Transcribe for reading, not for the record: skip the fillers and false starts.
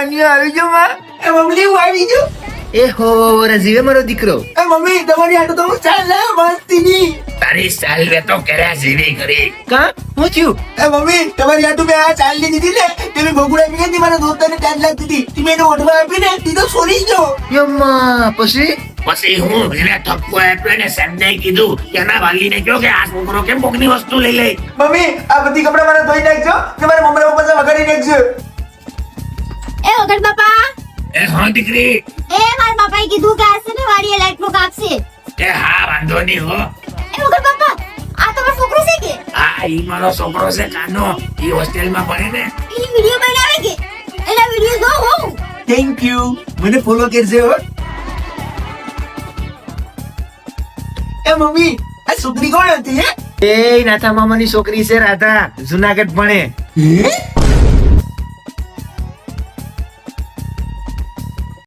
કાનિયો આવી ગયો માં. એ મમ્મી હું આવી ગયો. એ હો રજીવે મારો દીકરો. એ મમ્મી તમારી આટો તો હું ચાલ લે મસ્તીની. તારી સાલવે તો કર્યા જીવી કરી. કા હું થયું? એ મમ્મી તમારી આટો મેં આ ચાલ લીધી ને તમે ભગુડા આપી હતી મારા દોસ્તાને ચાલ લાગતી હતી તમે એને ઓઢવા આપી ને તી તો સોરી ગયો. યમ્મા પછી પછી હું એને ઠપકો આપ્યો ને સાહેબને કીધું કે એના વાલીને કહો કે આ છોકરો કેમ કોકની વસ્તુ લઈ લે. મમ્મી આ બધી કપડા મારા ધોઈ નાખજો કે મારા મમ્મી પપ્પા વગાડી નાખજો. એ વગર બાપા, એ હા દીકરી. એ મારા બાપાએ કીધું કે આસે ને વાડીએ લાઈટ નું કાપશે. એ હા વાંધો નહીં હો. એ વગર બાપા, આ તો મારો છોકરો છે કે? આ ઈ મારો છોકરો છે કાનો. ઈ હોસ્ટેલમાં ભણે ને. ઈ વિડિયો બનાવે કે? એના વિડિયો જો હું. થેન્ક યુ મને ફોલો કરજો હો. એ મમ્મી આ છોકરી કોણ હતી હે? એ નાથા મામાની છોકરી છે રાધા, જુનાગઢ ભણે. હે